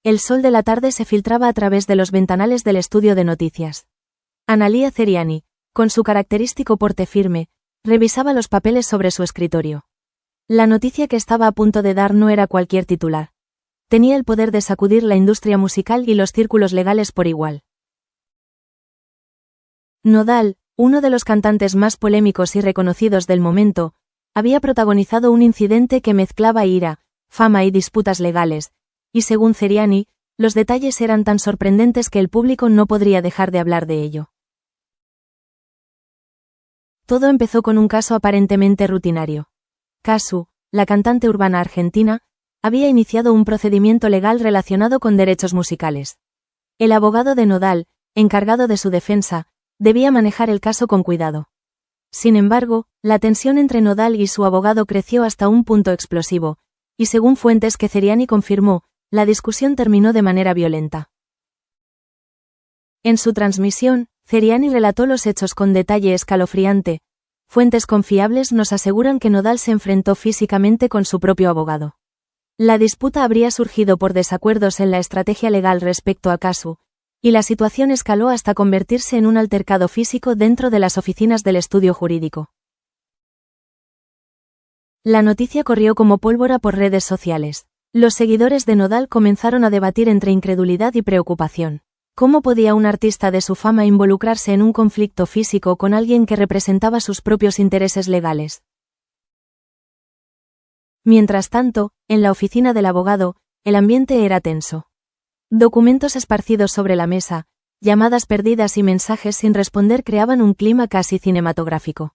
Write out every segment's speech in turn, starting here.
El sol de la tarde se filtraba a través de los ventanales del estudio de noticias. Analía Ceriani, con su característico porte firme, revisaba los papeles sobre su escritorio. La noticia que estaba a punto de dar no era cualquier titular. Tenía el poder de sacudir la industria musical y los círculos legales por igual. Nodal, uno de los cantantes más polémicos y reconocidos del momento, había protagonizado un incidente que mezclaba ira, fama y disputas legales, y según Ceriani, los detalles eran tan sorprendentes que el público no podría dejar de hablar de ello. Todo empezó con un caso aparentemente rutinario. Casu, la cantante urbana argentina, había iniciado un procedimiento legal relacionado con derechos musicales. El abogado de Nodal, encargado de su defensa, debía manejar el caso con cuidado. Sin embargo, la tensión entre Nodal y su abogado creció hasta un punto explosivo, y según fuentes que Ceriani confirmó, la discusión terminó de manera violenta. En su transmisión, Ceriani relató los hechos con detalle escalofriante. Fuentes confiables nos aseguran que Nodal se enfrentó físicamente con su propio abogado. La disputa habría surgido por desacuerdos en la estrategia legal respecto a Casu, y la situación escaló hasta convertirse en un altercado físico dentro de las oficinas del estudio jurídico. La noticia corrió como pólvora por redes sociales. Los seguidores de Nodal comenzaron a debatir entre incredulidad y preocupación. ¿Cómo podía un artista de su fama involucrarse en un conflicto físico con alguien que representaba sus propios intereses legales? Mientras tanto, en la oficina del abogado, el ambiente era tenso. Documentos esparcidos sobre la mesa, llamadas perdidas y mensajes sin responder creaban un clima casi cinematográfico.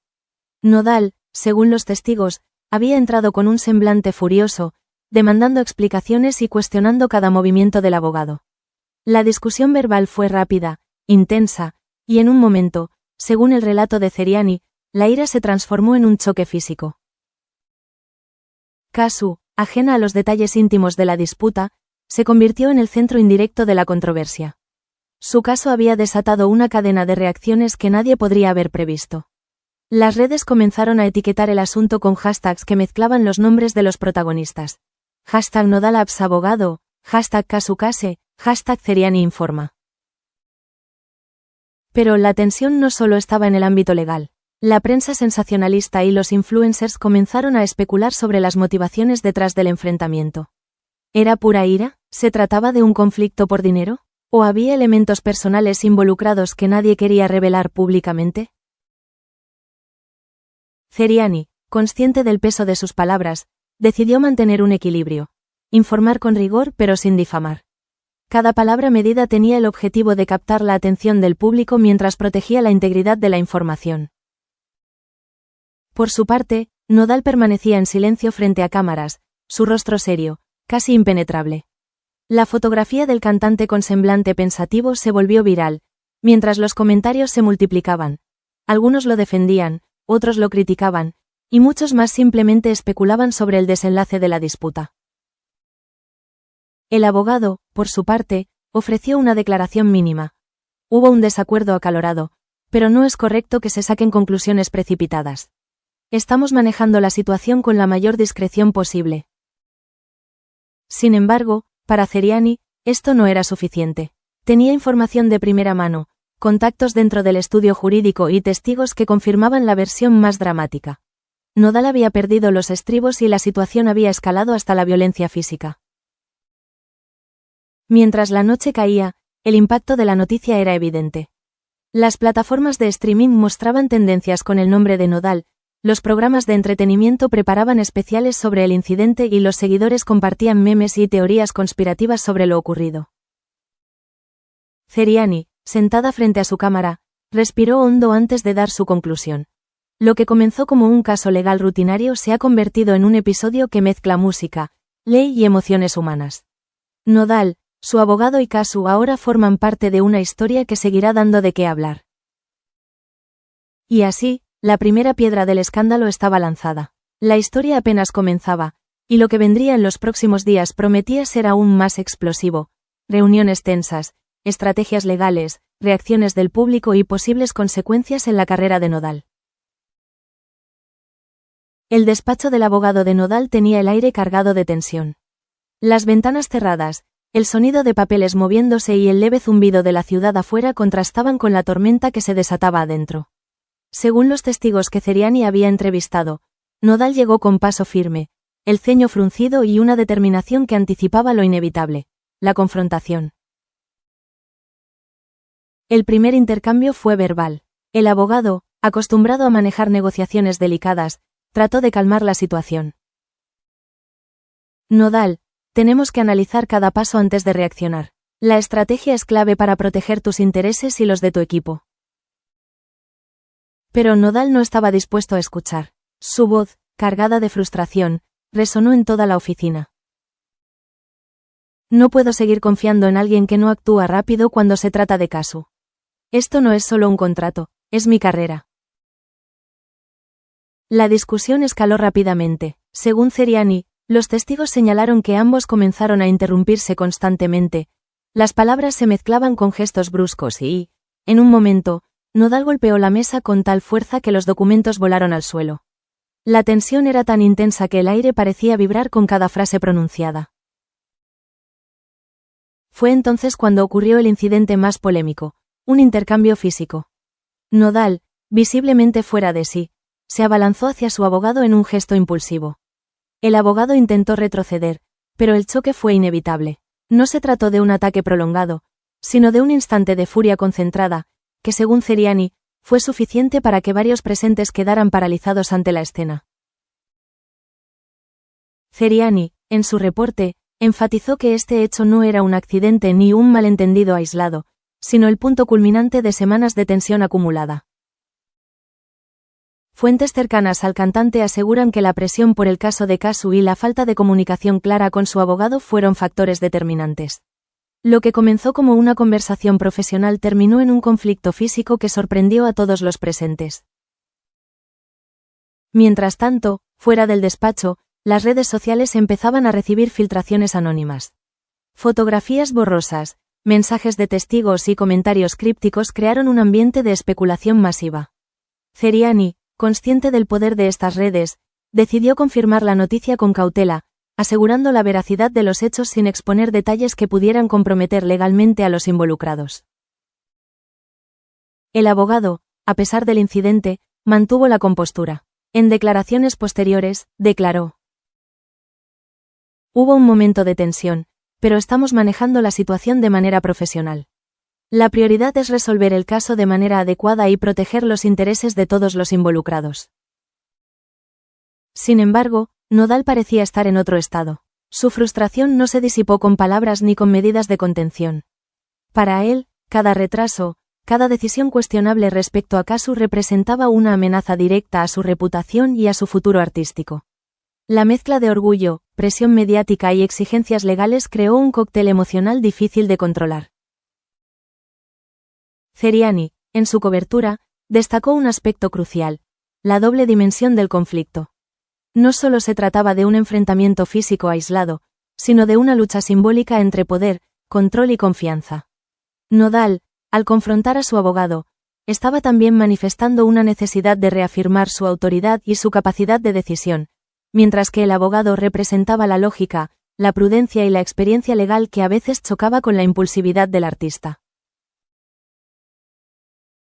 Nodal, según los testigos, había entrado con un semblante furioso, demandando explicaciones y cuestionando cada movimiento del abogado. La discusión verbal fue rápida, intensa, y en un momento, según el relato de Ceriani, la ira se transformó en un choque físico. Casu, ajena a los detalles íntimos de la disputa, se convirtió en el centro indirecto de la controversia. Su caso había desatado una cadena de reacciones que nadie podría haber previsto. Las redes comenzaron a etiquetar el asunto con hashtags que mezclaban los nombres de los protagonistas. #NodalApsAbogado, #CasuCase, #CerianiInforma. Pero la tensión no solo estaba en el ámbito legal. La prensa sensacionalista y los influencers comenzaron a especular sobre las motivaciones detrás del enfrentamiento. ¿Era pura ira? ¿Se trataba de un conflicto por dinero? ¿O había elementos personales involucrados que nadie quería revelar públicamente? Ceriani, consciente del peso de sus palabras, decidió mantener un equilibrio. Informar con rigor pero sin difamar. Cada palabra medida tenía el objetivo de captar la atención del público mientras protegía la integridad de la información. Por su parte, Nodal permanecía en silencio frente a cámaras, su rostro serio, casi impenetrable. La fotografía del cantante con semblante pensativo se volvió viral, mientras los comentarios se multiplicaban. Algunos lo defendían, otros lo criticaban, y muchos más simplemente especulaban sobre el desenlace de la disputa. El abogado, por su parte, ofreció una declaración mínima. Hubo un desacuerdo acalorado, pero no es correcto que se saquen conclusiones precipitadas. Estamos manejando la situación con la mayor discreción posible. Sin embargo, para Ceriani, esto no era suficiente. Tenía información de primera mano, contactos dentro del estudio jurídico y testigos que confirmaban la versión más dramática. Nodal había perdido los estribos y la situación había escalado hasta la violencia física. Mientras la noche caía, el impacto de la noticia era evidente. Las plataformas de streaming mostraban tendencias con el nombre de Nodal, los programas de entretenimiento preparaban especiales sobre el incidente y los seguidores compartían memes y teorías conspirativas sobre lo ocurrido. Ceriani, sentada frente a su cámara, respiró hondo antes de dar su conclusión. Lo que comenzó como un caso legal rutinario se ha convertido en un episodio que mezcla música, ley y emociones humanas. Nodal, su abogado y Casu ahora forman parte de una historia que seguirá dando de qué hablar. Y así, la primera piedra del escándalo estaba lanzada. La historia apenas comenzaba, y lo que vendría en los próximos días prometía ser aún más explosivo. Reuniones tensas, estrategias legales, reacciones del público y posibles consecuencias en la carrera de Nodal. El despacho del abogado de Nodal tenía el aire cargado de tensión. Las ventanas cerradas, El sonido de papeles moviéndose y el leve zumbido de la ciudad afuera contrastaban con la tormenta que se desataba adentro. Según los testigos que Ceriani había entrevistado, Nodal llegó con paso firme, el ceño fruncido y una determinación que anticipaba lo inevitable, la confrontación. El primer intercambio fue verbal. El abogado, acostumbrado a manejar negociaciones delicadas, trató de calmar la situación. Nodal, tenemos que analizar cada paso antes de reaccionar. La estrategia es clave para proteger tus intereses y los de tu equipo. Pero Nodal no estaba dispuesto a escuchar. Su voz, cargada de frustración, resonó en toda la oficina. No puedo seguir confiando en alguien que no actúa rápido cuando se trata de Casu. Esto no es solo un contrato, es mi carrera. La discusión escaló rápidamente. Según Ceriani, los testigos señalaron que ambos comenzaron a interrumpirse constantemente. Las palabras se mezclaban con gestos bruscos y, en un momento, Nodal golpeó la mesa con tal fuerza que los documentos volaron al suelo. La tensión era tan intensa que el aire parecía vibrar con cada frase pronunciada. Fue entonces cuando ocurrió el incidente más polémico, un intercambio físico. Nodal, visiblemente fuera de sí, se abalanzó hacia su abogado en un gesto impulsivo. El abogado intentó retroceder, pero el choque fue inevitable. No se trató de un ataque prolongado, sino de un instante de furia concentrada, que según Ceriani, fue suficiente para que varios presentes quedaran paralizados ante la escena. Ceriani, en su reporte, enfatizó que este hecho no era un accidente ni un malentendido aislado, sino el punto culminante de semanas de tensión acumulada. Fuentes cercanas al cantante aseguran que la presión por el caso de Casu y la falta de comunicación clara con su abogado fueron factores determinantes. Lo que comenzó como una conversación profesional terminó en un conflicto físico que sorprendió a todos los presentes. Mientras tanto, fuera del despacho, las redes sociales empezaban a recibir filtraciones anónimas. Fotografías borrosas, mensajes de testigos y comentarios crípticos crearon un ambiente de especulación masiva. Ceriani, consciente del poder de estas redes, decidió confirmar la noticia con cautela, asegurando la veracidad de los hechos sin exponer detalles que pudieran comprometer legalmente a los involucrados. El abogado, a pesar del incidente, mantuvo la compostura. En declaraciones posteriores, declaró: "Hubo un momento de tensión, pero estamos manejando la situación de manera profesional. La prioridad es resolver el caso de manera adecuada y proteger los intereses de todos los involucrados". Sin embargo, Nodal parecía estar en otro estado. Su frustración no se disipó con palabras ni con medidas de contención. Para él, cada retraso, cada decisión cuestionable respecto a Casu representaba una amenaza directa a su reputación y a su futuro artístico. La mezcla de orgullo, presión mediática y exigencias legales creó un cóctel emocional difícil de controlar. Ceriani, en su cobertura, destacó un aspecto crucial: la doble dimensión del conflicto. No solo se trataba de un enfrentamiento físico aislado, sino de una lucha simbólica entre poder, control y confianza. Nodal, al confrontar a su abogado, estaba también manifestando una necesidad de reafirmar su autoridad y su capacidad de decisión, mientras que el abogado representaba la lógica, la prudencia y la experiencia legal que a veces chocaba con la impulsividad del artista.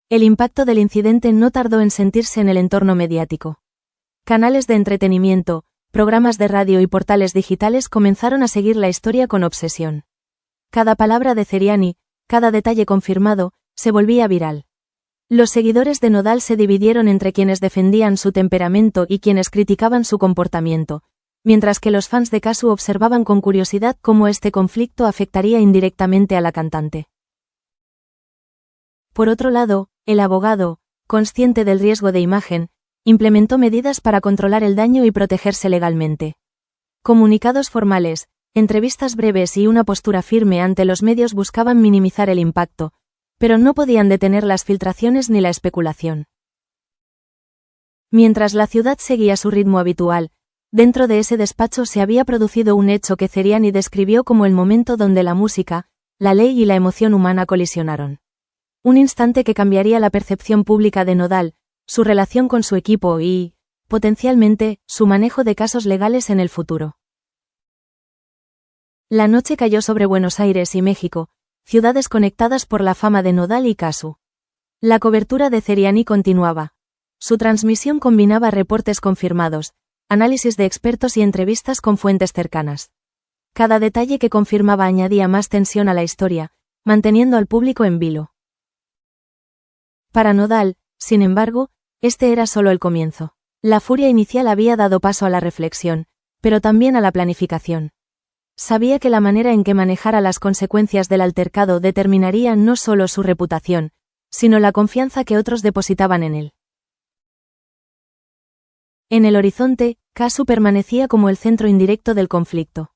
El impacto del incidente no tardó en sentirse en el entorno mediático. Canales de entretenimiento, programas de radio y portales digitales comenzaron a seguir la historia con obsesión. Cada palabra de Ceriani, cada detalle confirmado, se volvía viral. Los seguidores de Nodal se dividieron entre quienes defendían su temperamento y quienes criticaban su comportamiento, mientras que los fans de Casu observaban con curiosidad cómo este conflicto afectaría indirectamente a la cantante. Por otro lado, el abogado, consciente del riesgo de imagen, implementó medidas para controlar el daño y protegerse legalmente. Comunicados formales, entrevistas breves y una postura firme ante los medios buscaban minimizar el impacto, pero no podían detener las filtraciones ni la especulación. Mientras la ciudad seguía su ritmo habitual, dentro de ese despacho se había producido un hecho que Ceriani describió como el momento donde la música, la ley y la emoción humana colisionaron. Un instante que cambiaría la percepción pública de Nodal, su relación con su equipo y, potencialmente, su manejo de casos legales en el futuro. La noche cayó sobre Buenos Aires y México, ciudades conectadas por la fama de Nodal y Casu. La cobertura de Ceriani continuaba. Su transmisión combinaba reportes confirmados, análisis de expertos y entrevistas con fuentes cercanas. Cada detalle que confirmaba añadía más tensión a la historia, manteniendo al público en vilo. Para Nodal, sin embargo, este era solo el comienzo. La furia inicial había dado paso a la reflexión, pero también a la planificación. Sabía que la manera en que manejara las consecuencias del altercado determinaría no solo su reputación, sino la confianza que otros depositaban en él. En el horizonte, Casu permanecía como el centro indirecto del conflicto.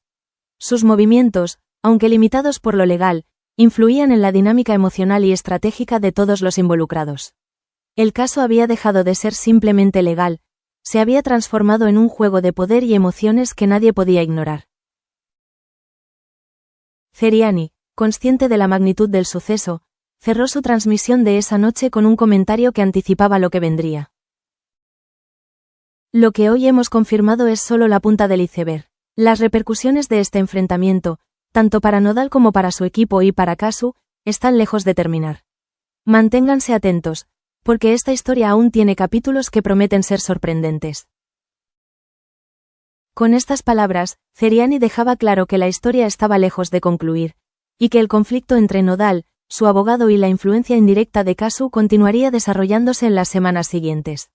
Sus movimientos, aunque limitados por lo legal, influían en la dinámica emocional y estratégica de todos los involucrados. El caso había dejado de ser simplemente legal, se había transformado en un juego de poder y emociones que nadie podía ignorar. Ceriani, consciente de la magnitud del suceso, cerró su transmisión de esa noche con un comentario que anticipaba lo que vendría. Lo que hoy hemos confirmado es solo la punta del iceberg. Las repercusiones de este enfrentamiento, tanto para Nodal como para su equipo y para Casu, están lejos de terminar. Manténganse atentos, porque esta historia aún tiene capítulos que prometen ser sorprendentes. Con estas palabras, Ceriani dejaba claro que la historia estaba lejos de concluir, y que el conflicto entre Nodal, su abogado y la influencia indirecta de Casu continuaría desarrollándose en las semanas siguientes.